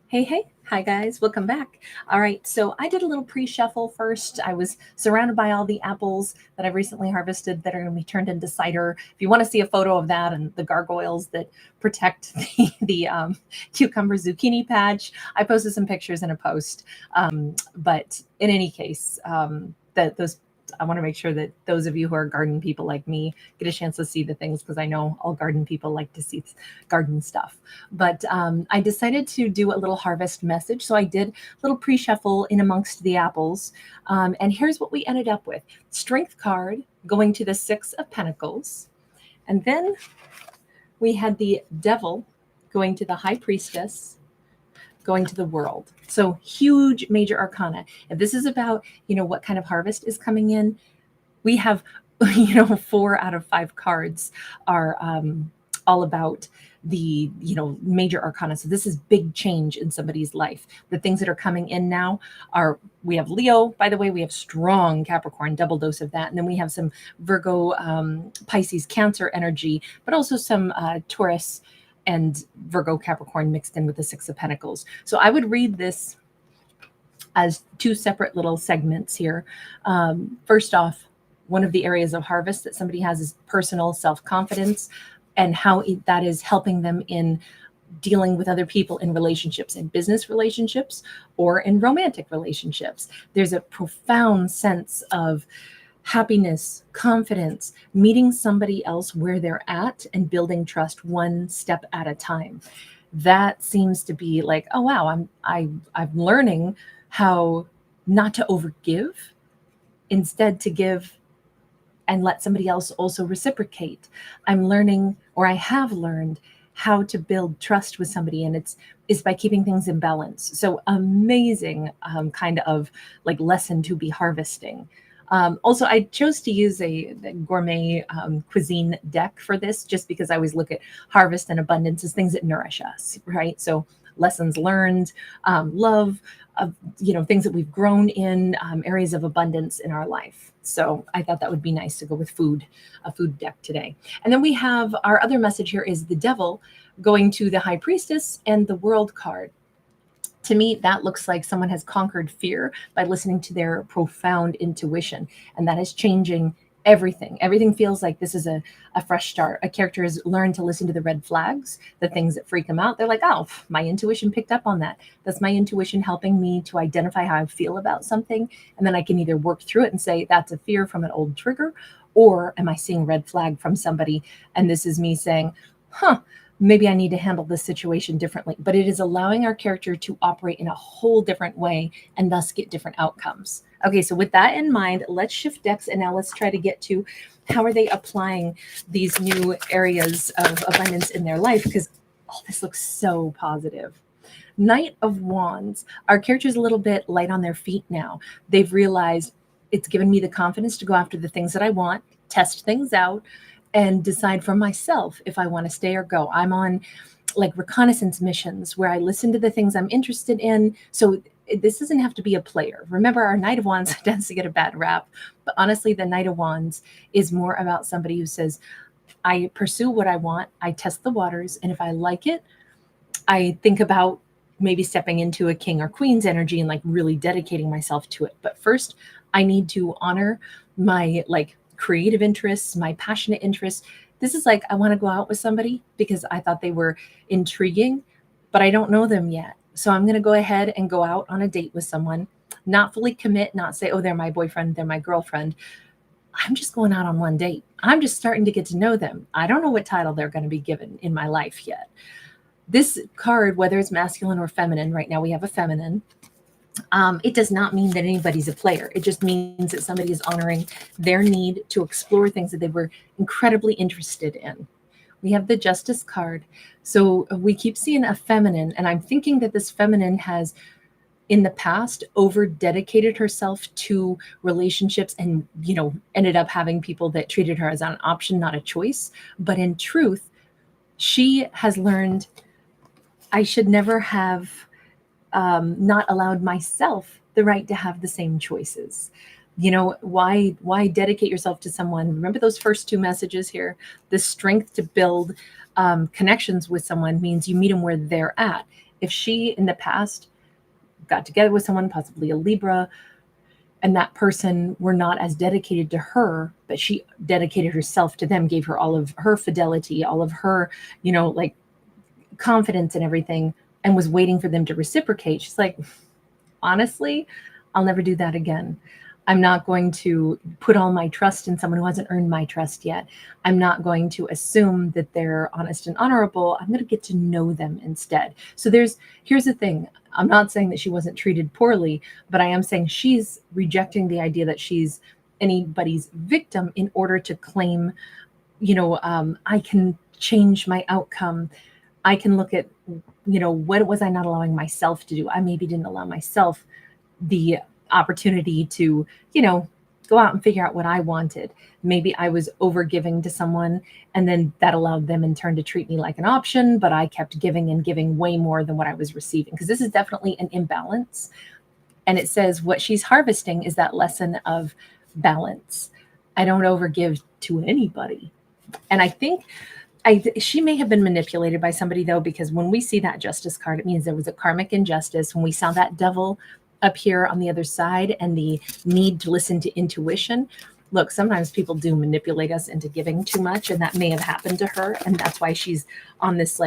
Hey, hey. Hi, guys. Welcome back. All right. So I did a little pre shuffle first. I was surrounded by all the apples that I've recently harvested that are going to be turned into cider. If you want to see a photo of that and the gargoyles that protect the cucumber zucchini patch, I posted some pictures in a post. But in any case, that those I want to make sure that those of you who are garden people like me get a chance to see the things because I know all garden people like to see garden stuff. But I decided to do a little harvest message. So I did a little pre shuffle in amongst the apples. And here's what we ended up with: Strength card going to the Six of Pentacles. And then we had the Devil going to the High Priestess, going to the World. So huge major arcana. If this is about, what kind of harvest is coming in, we have, 4 out of 5 cards are all about the major arcana. So this is big change in somebody's life. The things that are coming in now are, we have Leo, by the way, we have strong Capricorn, double dose of that, and then we have some Virgo, Pisces, Cancer energy, but also some Taurus and Virgo, Capricorn mixed in with the Six of Pentacles. So I would read this as 2 separate little segments here. First off, one of the areas of harvest that somebody has is personal self-confidence, and how that is helping them in dealing with other people in relationships, in business relationships or in romantic relationships. There's a profound sense of happiness, confidence, meeting somebody else where they're at and building trust one step at a time. That seems to be like, oh wow, I'm learning how not to overgive, instead to give and let somebody else also reciprocate. I'm learning, or I have learned, how to build trust with somebody, and it's by keeping things in balance. So amazing kind of like lesson to be harvesting. Also, I chose to use a gourmet cuisine deck for this, just because I always look at harvest and abundance as things that nourish us, right? So lessons learned, love, things that we've grown in, areas of abundance in our life. So I thought that would be nice to go with food, a food deck today. And then we have our other message here is the Devil going to the High Priestess and the World card. To me, that looks like someone has conquered fear by listening to their profound intuition, and that is changing everything. Everything feels like this is a fresh start. A character has learned to listen to the red flags, the things that freak them out. They're like, oh, my intuition picked up on that. That's my intuition helping me to identify how I feel about something. And then I can either work through it and say, that's a fear from an old trigger, or am I seeing red flag from somebody? And this is me saying, maybe I need to handle this situation differently. But it is allowing our character to operate in a whole different way and thus get different outcomes. Okay, so with that in mind, let's shift decks, and now let's try to get to how are they applying these new areas of abundance in their life, because this looks so positive. Knight of Wands. Our character's a little bit light on their feet now. They've realized it's given me the confidence to go after the things that I want, test things out, and decide for myself if I want to stay or go. I'm on like reconnaissance missions where I listen to the things I'm interested in. So this doesn't have to be a player. Remember, our Knight of Wands tends to get a bad rap, but honestly, the Knight of Wands is more about somebody who says, I pursue what I want, I test the waters, and if I like it, I think about maybe stepping into a king or queen's energy and like really dedicating myself to it. But first, I need to honor my like creative interests, my passionate interests. This is like, I want to go out with somebody because I thought they were intriguing, but I don't know them yet. So I'm going to go ahead and go out on a date with someone, not fully commit, not say, oh, they're my boyfriend, they're my girlfriend. I'm just going out on one date. I'm just starting to get to know them. I don't know what title they're going to be given in my life yet. This card, whether it's masculine or feminine, right now we have a feminine. It does not mean that anybody's a player. It just means that somebody is honoring their need to explore things that they were incredibly interested in. We have the Justice card. So we keep seeing a feminine, and I'm thinking that this feminine has, in the past, over dedicated herself to relationships and, ended up having people that treated her as an option, not a choice. But in truth, she has learned I should never have not allowed myself the right to have the same choices. Why dedicate yourself to someone? Remember those first 2 messages here. The strength to build connections with someone means you meet them where they're at. If she in the past got together with someone, possibly a Libra, and that person were not as dedicated to her, but she dedicated herself to them, gave her all of her fidelity, all of her, like confidence and everything, and was waiting for them to reciprocate. She's like, honestly, I'll never do that again. I'm not going to put all my trust in someone who hasn't earned my trust yet. I'm not going to assume that they're honest and honorable. I'm going to get to know them instead. So here's the thing. I'm not saying that she wasn't treated poorly, but I am saying she's rejecting the idea that she's anybody's victim in order to claim, I can change my outcome. I can look at, what was I not allowing myself to do? I maybe didn't allow myself the opportunity to, go out and figure out what I wanted. Maybe I was over giving to someone, and then that allowed them in turn to treat me like an option, but I kept giving and giving way more than what I was receiving, because this is definitely an imbalance. And it says what she's harvesting is that lesson of balance. I don't overgive to anybody. And I think she may have been manipulated by somebody, though, because when we see that justice card, it means there was a karmic injustice. When we saw that devil up here on the other side and the need to listen to intuition, look, sometimes people do manipulate us into giving too much, and that may have happened to her. And that's why she's on this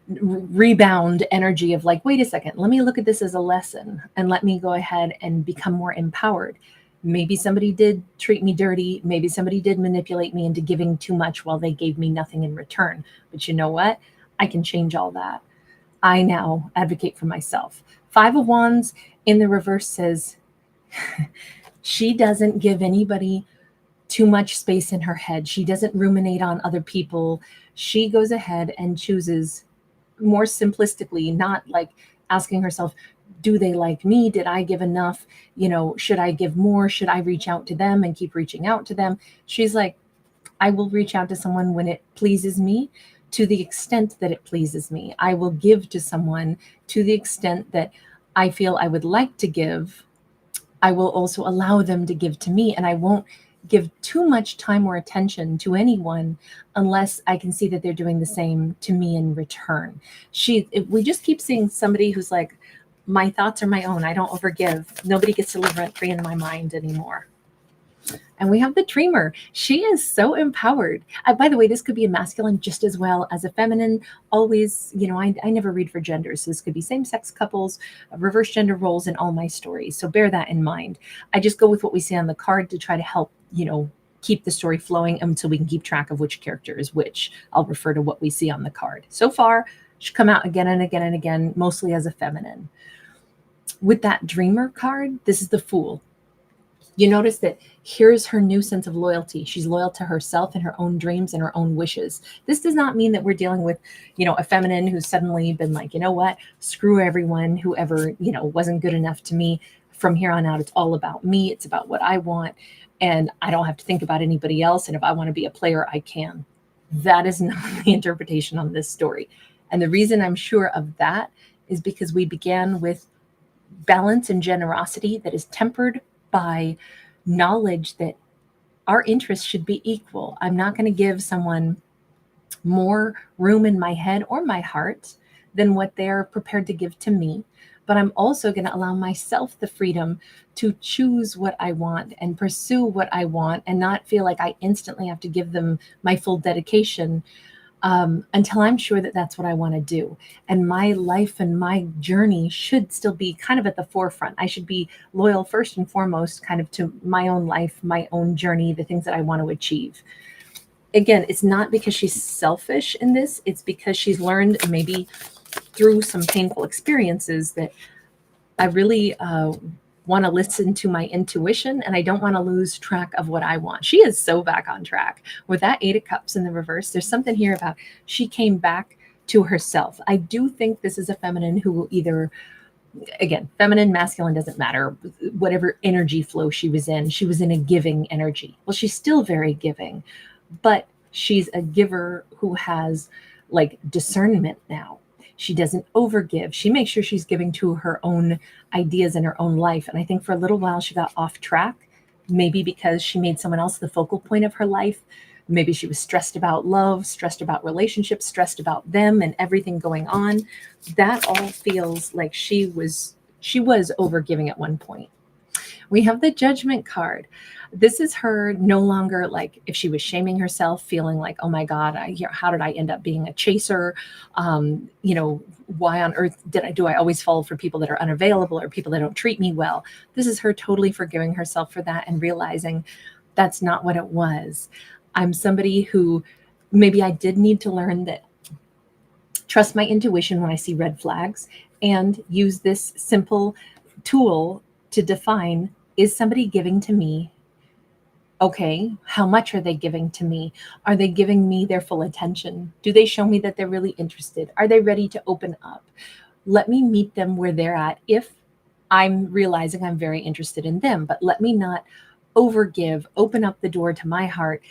rebound energy of like, wait a second, let me look at this as a lesson and let me go ahead and become more empowered. Maybe somebody did treat me dirty. Maybe somebody did manipulate me into giving too much while they gave me nothing in return. But you know what? I can change all that. I now advocate for myself. 5 of Wands in the reverse says she doesn't give anybody too much space in her head. She doesn't ruminate on other people. She goes ahead and chooses more simplistically, not like asking herself, do they like me? Did I give enough? Should I give more? Should I reach out to them and keep reaching out to them? She's like, I will reach out to someone when it pleases me, to the extent that it pleases me. I will give to someone to the extent that I feel I would like to give. I will also allow them to give to me, and I won't give too much time or attention to anyone unless I can see that they're doing the same to me in return. We just keep seeing somebody who's like, my thoughts are my own. I don't overgive. Nobody gets to live rent free in my mind anymore. And we have the dreamer. She is so empowered. By the way, this could be a masculine just as well as a feminine. Always, I never read for genders. So this could be same-sex couples, reverse gender roles in all my stories. So bear that in mind. I just go with what we see on the card to try to help, keep the story flowing until we can keep track of which character is which. I'll refer to what we see on the card. So far, she's come out again and again and again, mostly as a feminine. With that dreamer card, this is the Fool. You notice that here's her new sense of loyalty. She's loyal to herself and her own dreams and her own wishes. This does not mean that we're dealing with, a feminine who's suddenly been like, you know what, screw everyone, whoever, wasn't good enough to me. From here on out, it's all about me. It's about what I want. And I don't have to think about anybody else. And if I want to be a player, I can. That is not the interpretation on this story. And the reason I'm sure of that is because we began with balance and generosity that is tempered by knowledge that our interests should be equal. I'm not going to give someone more room in my head or my heart than what they're prepared to give to me. But I'm also going to allow myself the freedom to choose what I want and pursue what I want and not feel like I instantly have to give them my full dedication until I'm sure that that's what I want to do. And my life and my journey should still be kind of at the forefront. I should be loyal first and foremost kind of to my own life, my own journey, the things that I want to achieve. Again, it's not because she's selfish in this. It's because she's learned, maybe through some painful experiences, that I really want to listen to my intuition, and I don't want to lose track of what I want. She is so back on track. With that 8 of Cups in the reverse, there's something here about she came back to herself. I do think this is a feminine who will either, again, feminine, masculine, doesn't matter, whatever energy flow she was in a giving energy. Well, she's still very giving, but she's a giver who has like discernment now. She doesn't overgive. She makes sure she's giving to her own ideas in her own life. And I think for a little while she got off track, maybe because she made someone else the focal point of her life. Maybe she was stressed about love, stressed about relationships, stressed about them and everything going on. That all feels like she was overgiving at one point. We have the Judgment card. This is her no longer, like, if she was shaming herself, feeling like, oh my God, how did I end up being a chaser? Why on earth do I always fall for people that are unavailable or people that don't treat me well? This is her totally forgiving herself for that and realizing that's not what it was. I'm somebody who maybe I did need to learn that, trust my intuition when I see red flags, and use this simple tool to define, is somebody giving to me? Okay, how much are they giving to me? Are they giving me their full attention? Do they show me that they're really interested? Are they ready to open up? Let me meet them where they're at if I'm realizing I'm very interested in them, but let me not overgive, open up the door to my heart,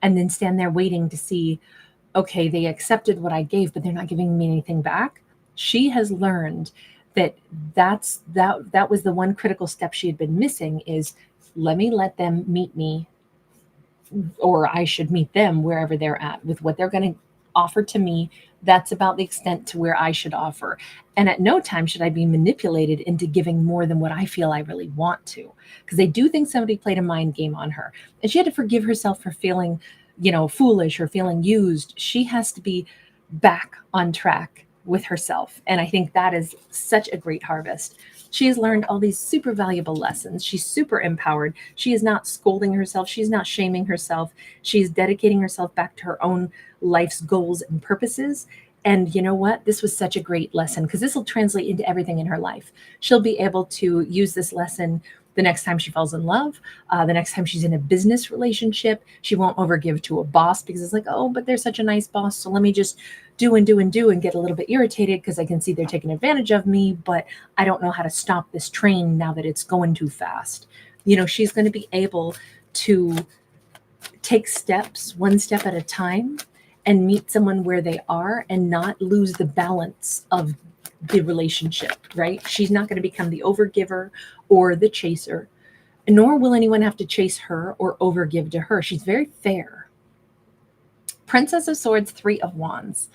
and then stand there waiting to see, okay, they accepted what I gave, but they're not giving me anything back. She has learned that that was the one critical step she had been missing, is let them meet me, or I should meet them wherever they're at with what they're going to offer to me. That's about the extent to where I should offer. And at no time should I be manipulated into giving more than what I feel I really want to. Because they do think somebody played a mind game on her. And she had to forgive herself for feeling, foolish or feeling used. She has to be back on track with herself. And I think that is such a great harvest. She has learned all these super valuable lessons. She's super empowered. She is not scolding herself. She's not shaming herself. She's dedicating herself back to her own life's goals and purposes. And you know what? This was such a great lesson, because this will translate into everything in her life. She'll be able to use this lesson the next time she falls in love, the next time she's in a business relationship. She won't overgive to a boss because it's like, oh, but they're such a nice boss, so let me just do and get a little bit irritated because I can see they're taking advantage of me, but I don't know how to stop this train now that it's going too fast. She's going to be able to take steps one step at a time and meet someone where they are and not lose the balance of the relationship, right? She's not going to become the overgiver or the chaser, nor will anyone have to chase her or overgive to her. She's very fair. Princess of Swords, Three of Wands.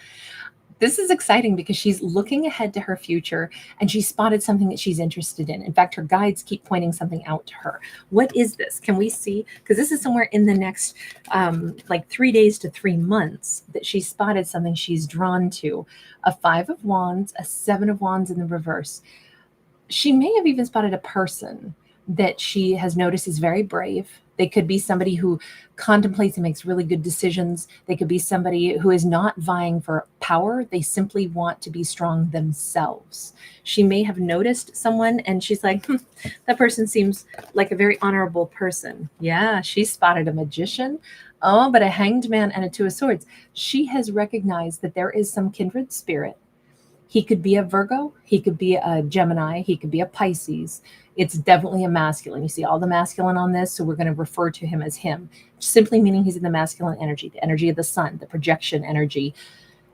This is exciting because she's looking ahead to her future and she spotted something that she's interested in. In fact, her guides keep pointing something out to her. What is this? Can we see? Because this is somewhere in the next 3 days to 3 months that she spotted something she's drawn to. A Five of Wands, a Seven of Wands in the reverse. She may have even spotted a person that she has noticed is very brave. They could be somebody who contemplates and makes really good decisions. They could be somebody who is not vying for power. They simply want to be strong themselves. She may have noticed someone and she's like, that person seems like a very honorable person. Yeah, she spotted a magician. Oh, but a Hanged Man and a Two of Swords. She has recognized that there is some kindred spirit. He could be a Virgo, he could be a Gemini, he could be a Pisces. It's definitely a masculine. You see all the masculine on this, so we're going to refer to him as him, simply meaning he's in the masculine energy, the energy of the sun, the projection energy.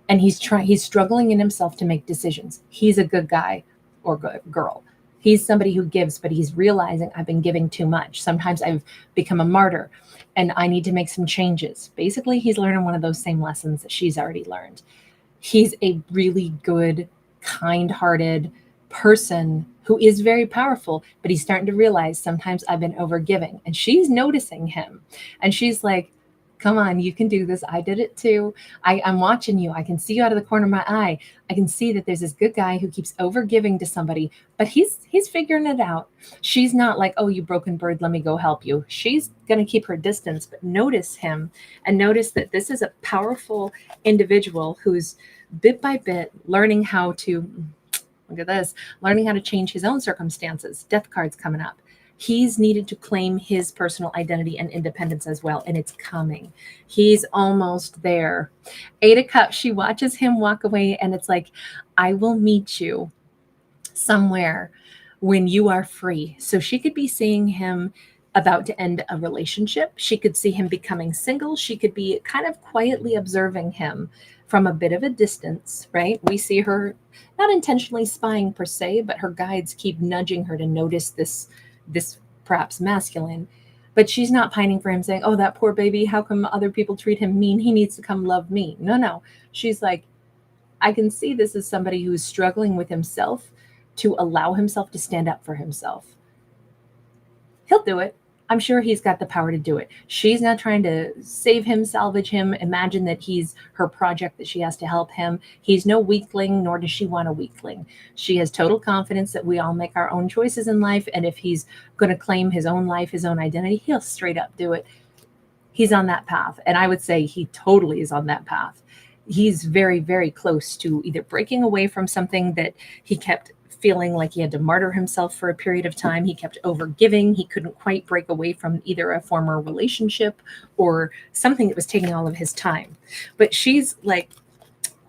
And he's struggling in himself to make decisions. He's a good guy or good girl. He's somebody who gives, but he's realizing I've been giving too much. Sometimes I've become a martyr and I need to make some changes. Basically, he's learning one of those same lessons that she's already learned. He's a really good, kind-hearted person who is very powerful, but he's starting to realize sometimes I've been overgiving. And she's noticing him. And she's like, come on, you can do this. I did it too. I'm watching you. I can see you out of the corner of my eye. I can see that there's this good guy who keeps overgiving to somebody, but he's figuring it out. She's not like, oh, you broken bird, let me go help you. She's going to keep her distance, but notice him and notice that this is a powerful individual who's bit by bit learning how to, look at this, learning how to change his own circumstances. Death card's coming up. He's needed to claim his personal identity and independence as well, and it's coming. He's almost there. Eight of Cups, she watches him walk away, and it's like, I will meet you somewhere when you are free. So she could be seeing him about to end a relationship. She could see him becoming single. She could be kind of quietly observing him from a bit of a distance, right? We see her not intentionally spying per se, but her guides keep nudging her to notice this perhaps masculine. But she's not pining for him, saying, oh, that poor baby, how come other people treat him mean? He needs to come love me. No, no. She's like, I can see this as somebody who's struggling with himself to allow himself to stand up for himself. He'll do it. I'm sure he's got the power to do it. She's not trying to save him, salvage him, imagine that he's her project, that she has to help him. He's no weakling, nor does she want a weakling. She has total confidence that we all make our own choices in life. And if he's going to claim his own life, his own identity, he'll straight up do it. He's on that path. And I would say he totally is on that path. He's very, very close to either breaking away from something that he kept feeling like he had to martyr himself for a period of time. He kept overgiving. He couldn't quite break away from either a former relationship or something that was taking all of his time. But she's like,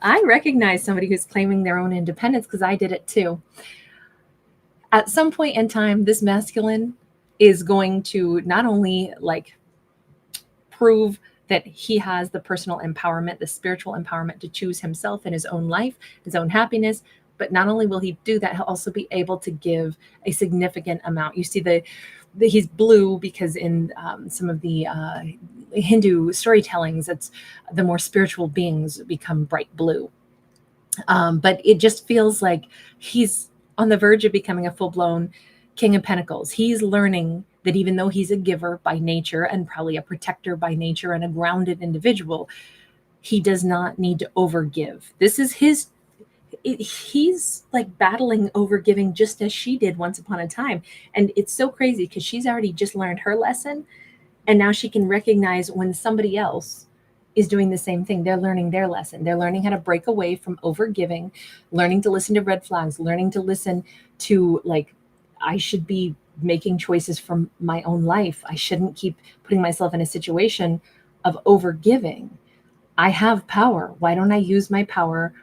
I recognize somebody who's claiming their own independence because I did it too. At some point in time, this masculine is going to not only like prove that he has the personal empowerment, the spiritual empowerment to choose himself and his own life, his own happiness, but not only will he do that, he'll also be able to give a significant amount. You see he's blue because in some of the Hindu storytellings, it's the more spiritual beings become bright blue. But it just feels like he's on the verge of becoming a full-blown King of Pentacles. He's learning that even though he's a giver by nature and probably a protector by nature and a grounded individual, he does not need to overgive. This is he's like battling overgiving just as she did once upon a time. And it's so crazy because she's already just learned her lesson. And now she can recognize when somebody else is doing the same thing. They're learning their lesson. They're learning how to break away from overgiving, learning to listen to red flags, learning to listen to like, I should be making choices from my own life. I shouldn't keep putting myself in a situation of overgiving. I have power. Why don't I use my power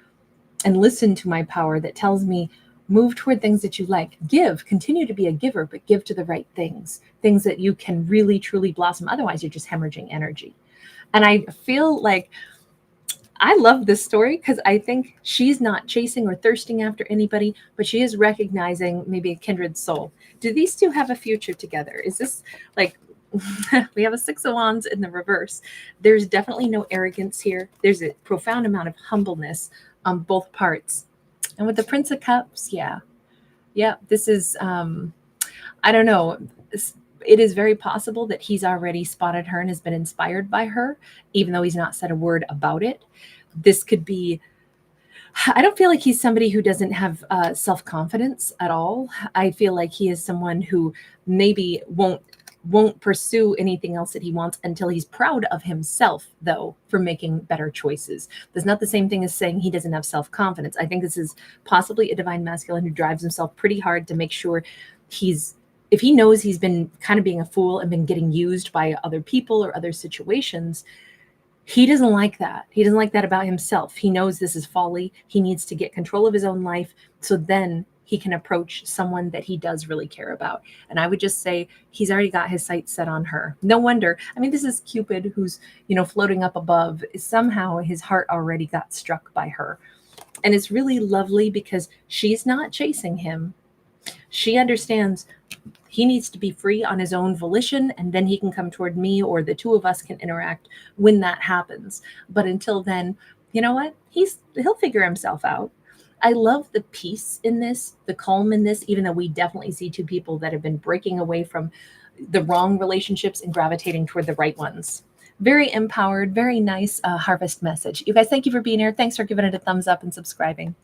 and listen to my power that tells me, move toward things that you like. Give, continue to be a giver, but give to the right things that you can really, truly blossom. Otherwise, you're just hemorrhaging energy. And I feel like I love this story because I think she's not chasing or thirsting after anybody, but she is recognizing maybe a kindred soul. Do these two have a future together? Is this like, we have a Six of Wands in the reverse. There's definitely no arrogance here. There's a profound amount of humbleness on both parts. And with the Prince of Cups, yeah, this is, I don't know. It is very possible that he's already spotted her and has been inspired by her, even though he's not said a word about it. This could be, I don't feel like he's somebody who doesn't have self-confidence at all. I feel like he is someone who maybe won't pursue anything else that he wants until he's proud of himself, though, for making better choices. That's not the same thing as saying he doesn't have self-confidence. I think this is possibly a divine masculine who drives himself pretty hard to make sure if he knows he's been kind of being a fool and been getting used by other people or other situations, he doesn't like that. He doesn't like that about himself. He knows this is folly. He needs to get control of his own life so then he can approach someone that he does really care about. And I would just say he's already got his sights set on her. No wonder. I mean, this is Cupid who's, floating up above. Somehow his heart already got struck by her. And it's really lovely because she's not chasing him. She understands he needs to be free on his own volition, and then he can come toward me, or the two of us can interact when that happens. But until then, you know what? He'll figure himself out. I love the peace in this, the calm in this, even though we definitely see two people that have been breaking away from the wrong relationships and gravitating toward the right ones. Very empowered, very nice harvest message. You guys, thank you for being here. Thanks for giving it a thumbs up and subscribing.